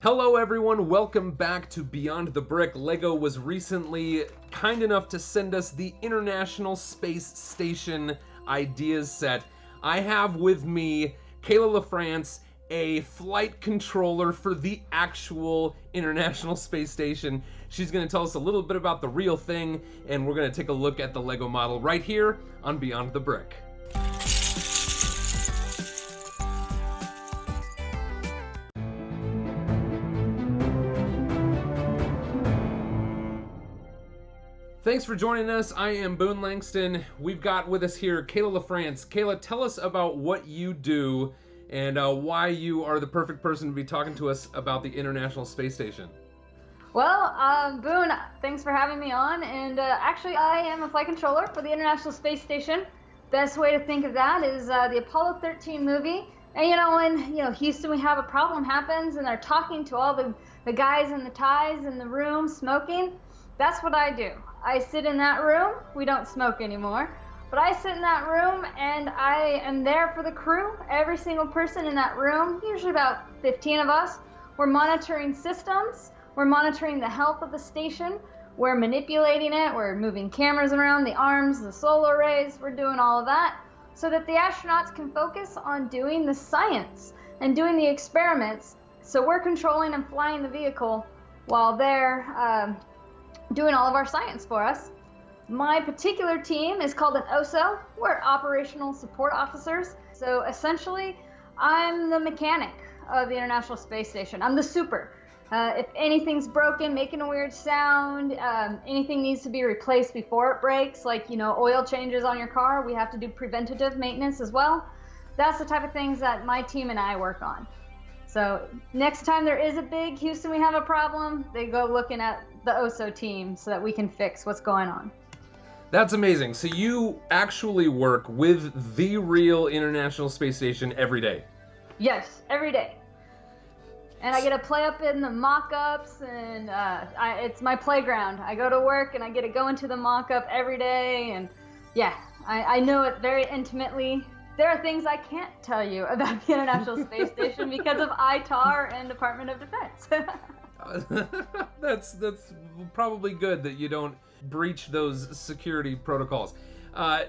Hello everyone, welcome back to Beyond the Brick. LEGO was recently kind enough to send us the International Space Station ideas set. I have with me Kayla LaFrance, a flight controller for the actual International Space Station. She's going to tell us a little bit about the real thing, and we're going to take a look at the LEGO model right here on Beyond the Brick. Thanks for joining us. I am Boone Langston. We've got with us here Kayla LaFrance. Kayla, tell us about what you do and why you are the perfect person to be talking to us about the International Space Station. Well, Boone, thanks for having me on. And actually, I am a flight controller for the International Space Station. Best way to think of that is the Apollo 13 movie. And when Houston, we have a problem happens, and they're talking to all the guys and the ties in the room smoking. That's what I do. I sit in that room. We don't smoke anymore, but I sit in that room and I am there for the crew. Every single person in that room, usually about 15 of us, we're monitoring systems. We're monitoring the health of the station. We're manipulating it. We're moving cameras around, the arms, the solar arrays. We're doing all of that so that the astronauts can focus on doing the science and doing the experiments. So we're controlling and flying the vehicle while they're doing all of our science for us. My particular team is called an OSO. We're operational support officers. So essentially, I'm the mechanic of the International Space Station. I'm the super. If anything's broken, making a weird sound, anything needs to be replaced before it breaks, like oil changes on your car, we have to do preventative maintenance as well. That's the type of things that my team and I work on. So next time there is a big Houston, we have a problem, they go looking at the OSO team so that we can fix what's going on. That's amazing. So you actually work with the real International Space Station every day? Yes, every day. And I get to play up in the mock-ups, and it's my playground. I go to work and I get to go into the mock-up every day, and yeah, I know it very intimately. There are things I can't tell you about the International Space Station because of ITAR and Department of Defense. That's probably good that you don't breach those security protocols.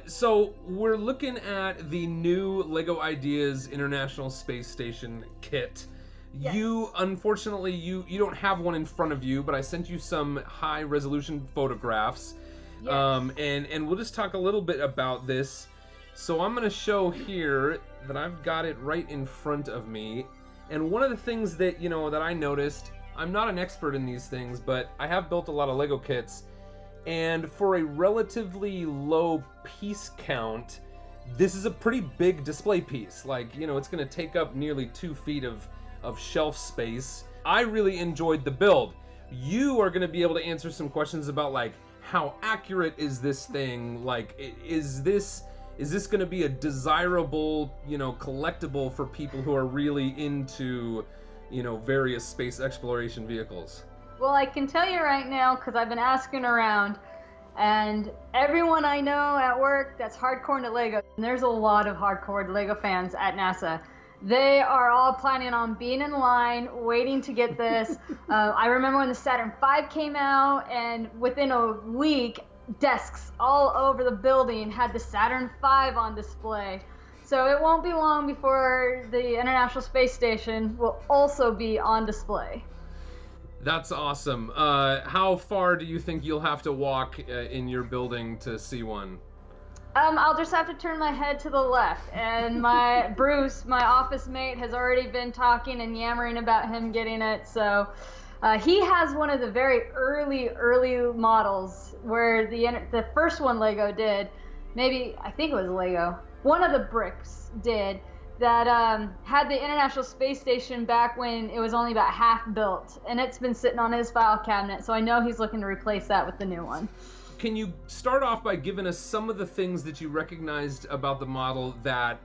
So we're looking at the new LEGO Ideas International Space Station kit. Yes. Unfortunately, you don't have one in front of you, but I sent you some high resolution photographs. Yes. And we'll just talk a little bit about this. So I'm going to show here that I've got it right in front of me. And one of the things that, that I noticed, I'm not an expert in these things, but I have built a lot of LEGO kits. And for a relatively low piece count, this is a pretty big display piece. Like, it's going to take up nearly 2 feet of shelf space. I really enjoyed the build. You are going to be able to answer some questions about, like, how accurate is this thing? Like, is this going to be a desirable, collectible for people who are really into, various space exploration vehicles? Well, I can tell you right now, because I've been asking around, and everyone I know at work that's hardcore into LEGO, and there's a lot of hardcore LEGO fans at NASA, they are all planning on being in line, waiting to get this. I remember when the Saturn V came out, and within a week, desks all over the building had the Saturn V on display. So it won't be long before the International Space Station will also be on display. That's awesome. How far do you think you'll have to walk in your building to see one? I'll just have to turn my head to the left, and Bruce, my office mate, has already been talking and yammering about him getting it. So he has one of the very early models where the first one LEGO did, I think it was LEGO, one of the bricks did, that had the International Space Station back when it was only about half built, and it's been sitting on his file cabinet, so I know he's looking to replace that with the new one. Can you start off by giving us some of the things that you recognized about the model that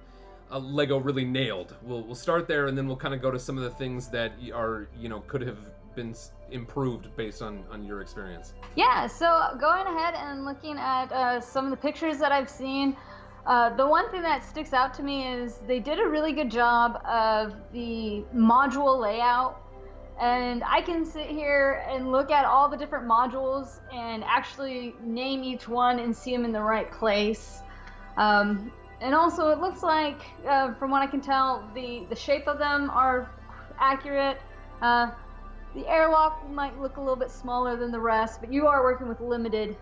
LEGO really nailed? We'll start there, and then we'll kind of go to some of the things that are, could have been improved based on your experience. Yeah, so going ahead and looking at some of the pictures that I've seen, the one thing that sticks out to me is they did a really good job of the module layout And I can sit here and look at all the different modules and actually name each one and see them in the right place. And also it looks like, from what I can tell, the shape of them are accurate. The airlock might look a little bit smaller than the rest, but you are working with limited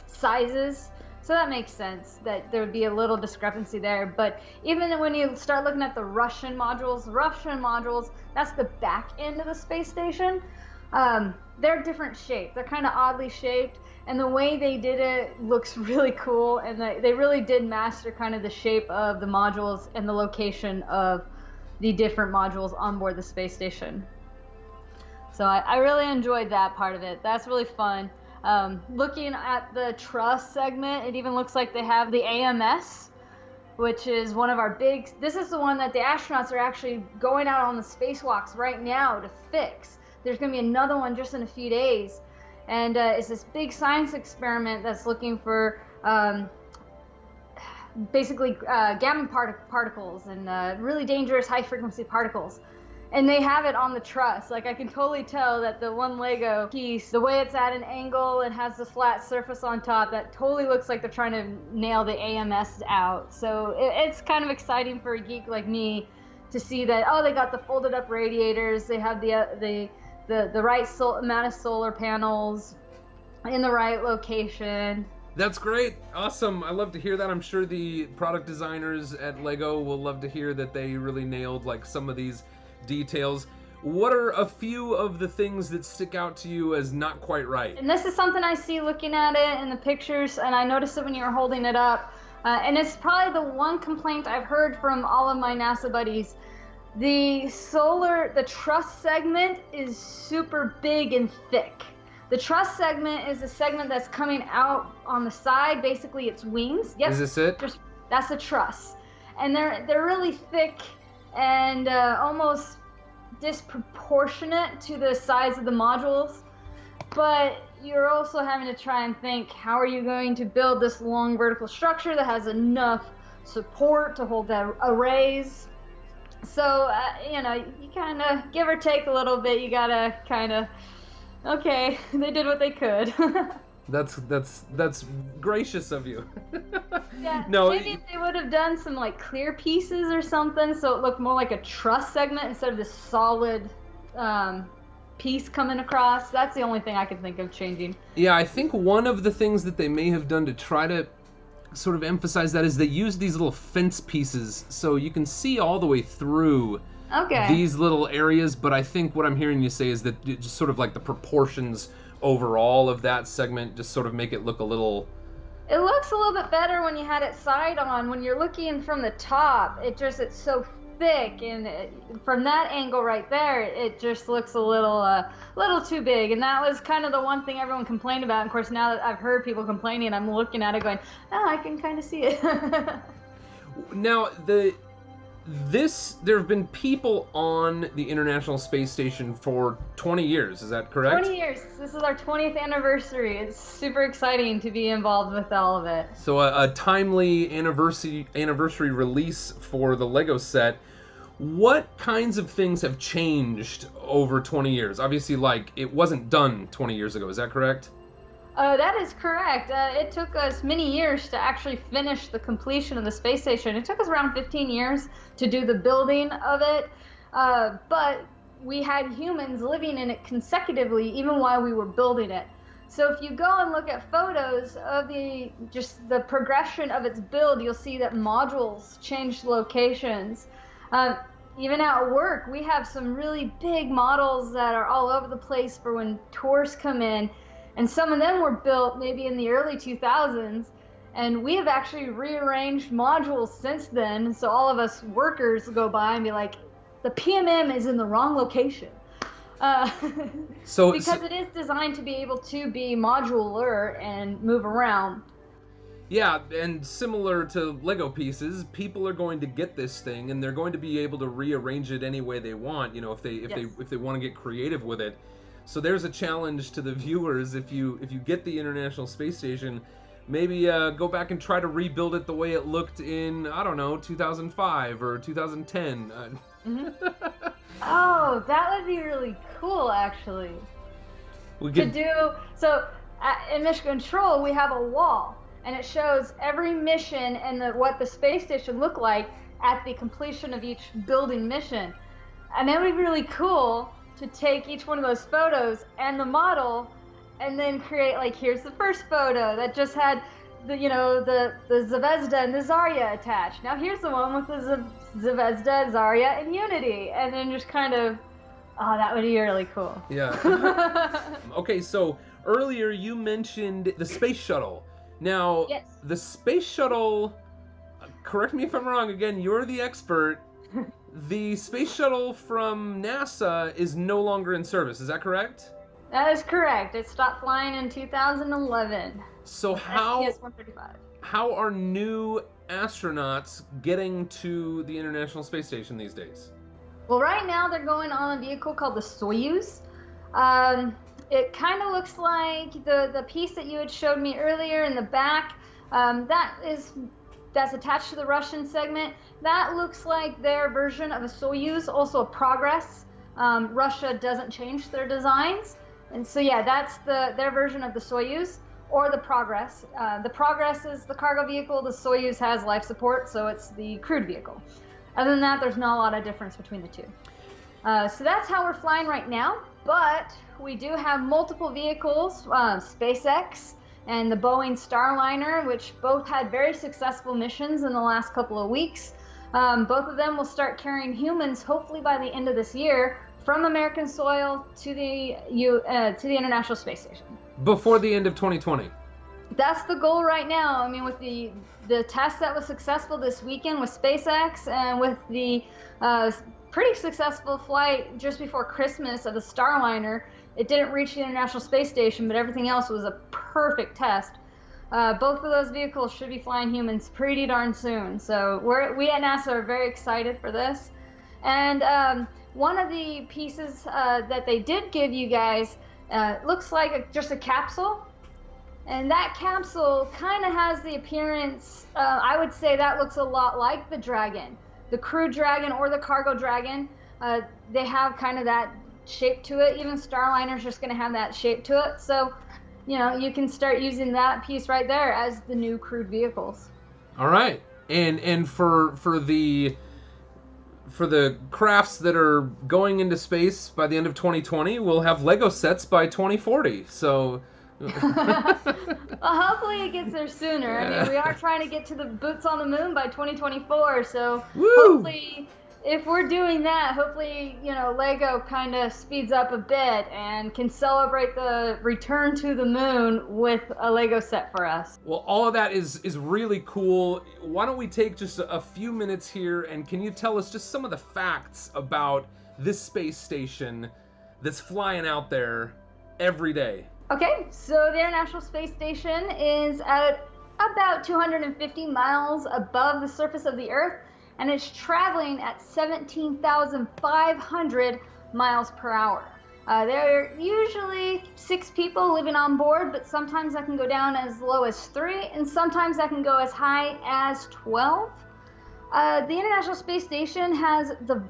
sizes. So that makes sense that there would be a little discrepancy there. But even when you start looking at the Russian modules, that's the back end of the space station. They're different shape. They're kind of oddly shaped. And the way they did it looks really cool. And they really did master kind of the shape of the modules and the location of the different modules on board the space station. So I really enjoyed that part of it. That's really fun. Looking at the truss segment, it even looks like they have the AMS, which is one of our this is the one that the astronauts are actually going out on the spacewalks right now to fix. There's going to be another one just in a few days. And it's this big science experiment that's looking for basically gamma particles and really dangerous high frequency particles. And they have it on the truss. Like, I can totally tell that the one Lego piece, the way it's at an angle and has the flat surface on top, that totally looks like they're trying to nail the AMS out. So it's kind of exciting for a geek like me to see that, oh, they got the folded up radiators, they have the right amount of solar panels in the right location. That's great. Awesome. I love to hear that. I'm sure the product designers at LEGO will love to hear that they really nailed like some of these details. What are a few of the things that stick out to you as not quite right? And this is something I see looking at it in the pictures, and I noticed it when you were holding it up. And it's probably the one complaint I've heard from all of my NASA buddies. The truss segment is super big and thick. The truss segment is a segment that's coming out on the side. Basically, it's wings. Yep. Is this it? That's the truss. And they're really thick and almost disproportionate to the size of the modules. But you're also having to try and think, how are you going to build this long vertical structure that has enough support to hold the arrays? So, you kind of give or take a little bit. You gotta kind of, okay, they did what they could. That's gracious of you. Yeah, no, maybe if they would have done some like clear pieces or something, so it looked more like a truss segment instead of this solid piece coming across. That's the only thing I could think of changing. Yeah, I think one of the things that they may have done to try to sort of emphasize that is they use these little fence pieces so you can see all the way through these little areas, but I think what I'm hearing you say is that just sort of like the proportions overall of that segment just sort of make it look a little... It looks a little bit better when you had it side on. When you're looking from the top, it's so thick, and from that angle right there, it just looks a little too big. And that was kind of the one thing everyone complained about. And of course, now that I've heard people complaining, I'm looking at it going, oh, I can kind of see it. Now, there have been people on the International Space Station for 20 years, is that correct? 20 years. This is our 20th anniversary. It's super exciting to be involved with all of it. So a timely anniversary release for the Lego set. What kinds of things have changed over 20 years? Obviously, like, it wasn't done 20 years ago, is that correct? That is correct. It took us many years to actually finish the completion of the space station. It took us around 15 years to do the building of it, but we had humans living in it consecutively even while we were building it. So if you go and look at photos of the progression of its build, you'll see that modules changed locations. Even at work, we have some really big models that are all over the place for when tours come in. And some of them were built maybe in the early 2000s, and we have actually rearranged modules since then. So all of us workers go by and be like, the PMM is in the wrong location. Because it is designed to be able to be modular and move around. Yeah, and similar to Lego pieces, people are going to get this thing, and they're going to be able to rearrange it any way they want. If they want to get creative with it. So there's a challenge to the viewers. If you get the International Space Station, maybe go back and try to rebuild it the way it looked in, I don't know, 2005 or 2010. Oh, that would be really cool, actually. We To could. do so in Mission Control, we have a wall, and it shows every mission and what the space station looked like at the completion of each building mission. And that would be really cool to take each one of those photos and the model, and then create like, here's the first photo that just had the the Zvezda and the Zarya attached. Now here's the one with the Zvezda, Zarya, and Unity, and then just kind of, oh, that would be really cool. Yeah. Okay, so earlier you mentioned the space shuttle. Now, Yes. the space shuttle, correct me if I'm wrong, again, you're the expert. The space shuttle from NASA is no longer in service, is that correct? That is correct. It stopped flying in 2011. So how STS-135. how are new astronauts getting to the International Space Station these days? Well, right now they're going on a vehicle called the Soyuz. It kind of looks like the piece that you had showed me earlier in the back. That's attached to the Russian segment. That looks like their version of a Soyuz, also a Progress. Russia doesn't change their designs, and so yeah, that's their version of the Soyuz or the Progress. The Progress is the cargo vehicle. The Soyuz has life support, so it's the crewed vehicle. Other than that, there's not a lot of difference between the two. So that's how we're flying right now, but we do have multiple vehicles, SpaceX and the Boeing Starliner, which both had very successful missions in the last couple of weeks. Both of them will start carrying humans, hopefully by the end of this year, from American soil to the International Space Station. Before the end of 2020. That's the goal right now. I mean, with the test that was successful this weekend with SpaceX, and with the pretty successful flight just before Christmas of the Starliner, it didn't reach the International Space Station, but everything else was a perfect test. Both of those vehicles should be flying humans pretty darn soon. So we at NASA are very excited for this. And one of the pieces that they did give you guys looks like just a capsule. And that capsule kind of has the appearance, I would say that looks a lot like the Dragon. The Crew Dragon or the Cargo Dragon, they have kind of that shape to it. Even Starliner's just going to have that shape to it. So, you can start using that piece right there as the new crewed vehicles. All right. And for the crafts that are going into space by the end of 2020, we'll have Lego sets by 2040. So Well, hopefully it gets there sooner. I mean, we are trying to get to the boots on the moon by 2024, so Woo! Hopefully, if we're doing that, hopefully, Lego kind of speeds up a bit and can celebrate the return to the moon with a Lego set for us. Well, all of that is really cool. Why don't we take just a few minutes here, and can you tell us just some of the facts about this space station that's flying out there every day? Okay, so the International Space Station is at about 250 miles above the surface of the Earth, and it's traveling at 17,500 miles per hour. There are usually 6 people living on board, but sometimes that can go down as low as 3, and sometimes that can go as high as 12. The International Space Station has the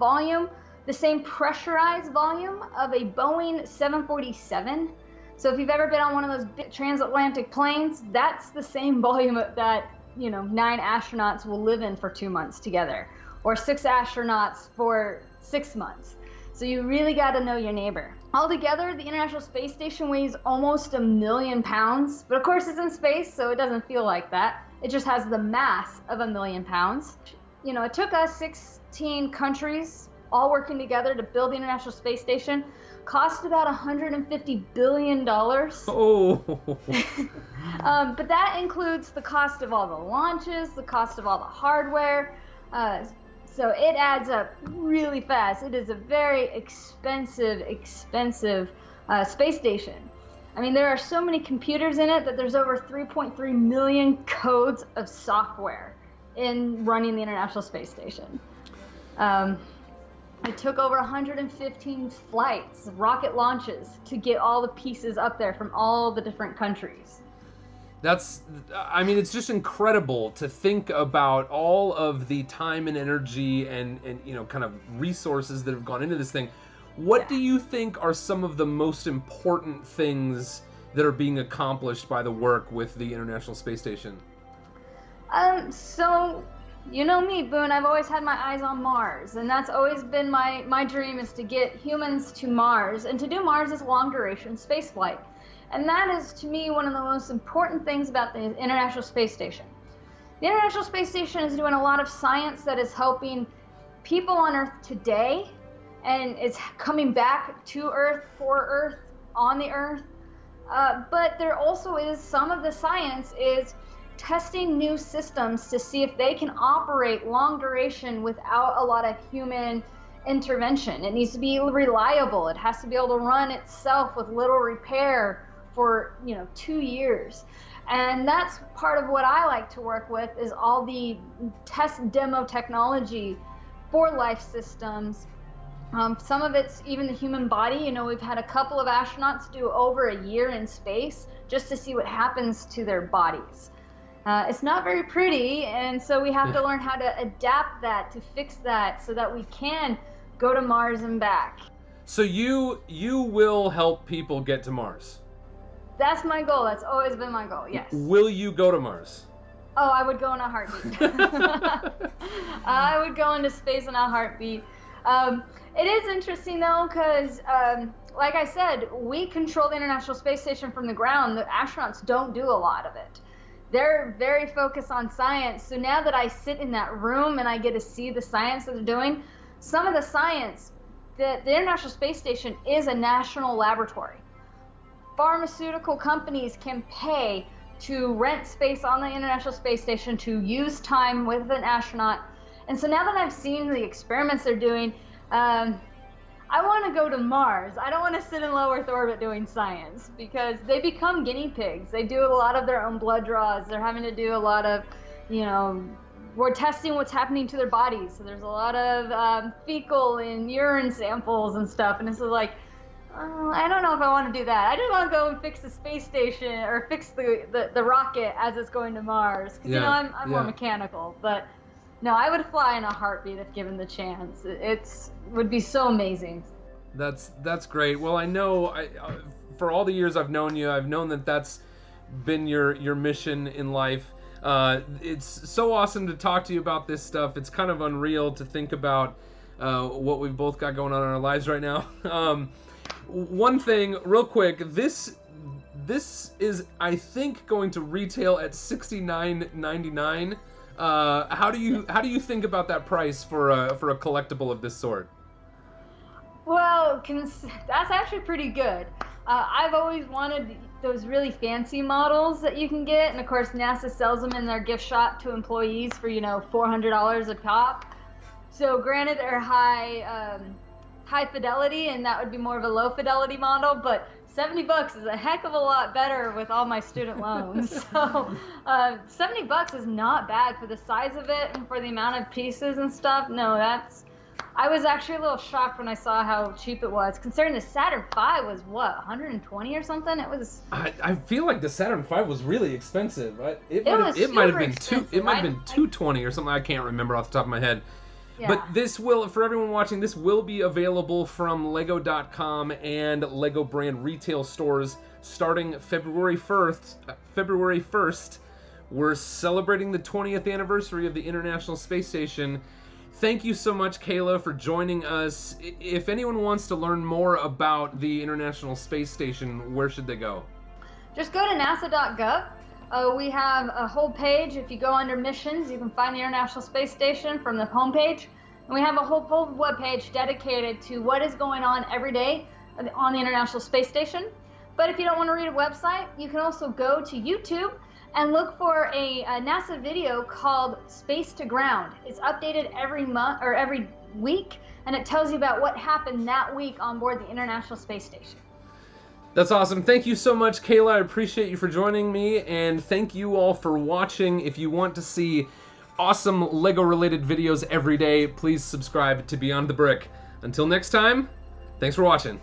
same pressurized volume of a Boeing 747. So if you've ever been on one of those big transatlantic planes, that's the same volume that 9 astronauts will live in for 2 months together, or 6 astronauts for 6 months. So you really got to know your neighbor. Altogether, the International Space Station weighs almost 1 million pounds, but of course it's in space, so it doesn't feel like that. It just has the mass of 1 million pounds. It took us 16 countries all working together to build the International Space Station. Cost about $150 billion. Oh. But that includes the cost of all the launches, the cost of all the hardware. So it adds up really fast. It is a very expensive space station. I mean, there are so many computers in it that there's over 3.3 million codes of software in running the International Space Station. It took over 115 flights, rocket launches, to get all the pieces up there from all the different countries. I mean, it's just incredible to think about all of the time and energy and kind of resources that have gone into this thing. What do you think are some of the most important things that are being accomplished by the work with the International Space Station? So, you know me, Boone, I've always had my eyes on Mars, and that's always been my dream, is to get humans to Mars. And to do Mars is long-duration spaceflight. And that is, to me, one of the most important things about the International Space Station. The International Space Station is doing a lot of science that is helping people on Earth today, and it's coming back to Earth, for Earth, on the Earth. But there also is, some of the science is testing new systems to see if they can operate long duration without a lot of human intervention. It needs to be reliable. It has to be able to run itself with little repair for 2 years. And that's part of what I like to work with, is all the test demo technology for life systems. Some of it's even the human body. We've had a couple of astronauts do over a year in space just to see what happens to their bodies. It's not very pretty, and so we have to learn how to adapt that, to fix that, so that we can go to Mars and back. So you will help people get to Mars? That's my goal. That's always been my goal, yes. Will you go to Mars? Oh, I would go in a heartbeat. I would go into space in a heartbeat. It is interesting, though, because, like I said, we control the International Space Station from the ground. The astronauts don't do a lot of it. They're very focused on science. So now that I sit in that room and I get to see the science that they're doing, some of the science, the International Space Station is a national laboratory. Pharmaceutical companies can pay to rent space on the International Space Station to use time with an astronaut. And so now that I've seen the experiments they're doing, I want to go to Mars. I don't want to sit in low Earth orbit doing science, because they become guinea pigs. They do a lot of their own blood draws. They're having to do a lot of, we're testing what's happening to their bodies. So there's a lot of fecal and urine samples and stuff. And it's like, I don't know if I want to do that. I just want to go and fix the space station, or fix the rocket as it's going to Mars. Because, I'm more mechanical. But no, I would fly in a heartbeat if given the chance. It would be so amazing. That's great. Well, I know for all the years I've known you, I've known that that's been your mission in life. It's so awesome to talk to you about this stuff. It's kind of unreal to think about what we've both got going on in our lives right now. One thing, real quick, this is, I think, going to retail at $69.99. How do you think about that price for a collectible of this sort? Well, that's actually pretty good. I've always wanted those really fancy models that you can get, and of course NASA sells them in their gift shop to employees for $400 a pop. So granted, they're high fidelity, and that would be more of a low fidelity model, but $70 is a heck of a lot better with all my student loans. So $70 is not bad for the size of it and for the amount of pieces and stuff. No, I was actually a little shocked when I saw how cheap it was, considering the Saturn V was what, 120 or something? It was. I feel like the Saturn V was really expensive, right? It might have been expensive. 220 or something. I can't remember off the top of my head. Yeah. But this will, for everyone watching, this will be available from Lego.com and Lego brand retail stores starting February 1st. We're celebrating the 20th anniversary of the International Space Station. Thank you so much, Kayla, for joining us. If anyone wants to learn more about the International Space Station, where should they go? Just go to nasa.gov. We have a whole page. If you go under missions, you can find the International Space Station from the homepage. And we have a whole web page dedicated to what is going on every day on the International Space Station. But if you don't want to read a website, you can also go to YouTube and look for a NASA video called Space to Ground. It's updated every month or every week, and it tells you about what happened that week on board the International Space Station. That's awesome. Thank you so much, Kayla. I appreciate you for joining me, and thank you all for watching. If you want to see awesome LEGO-related videos every day, please subscribe to Beyond the Brick. Until next time, thanks for watching.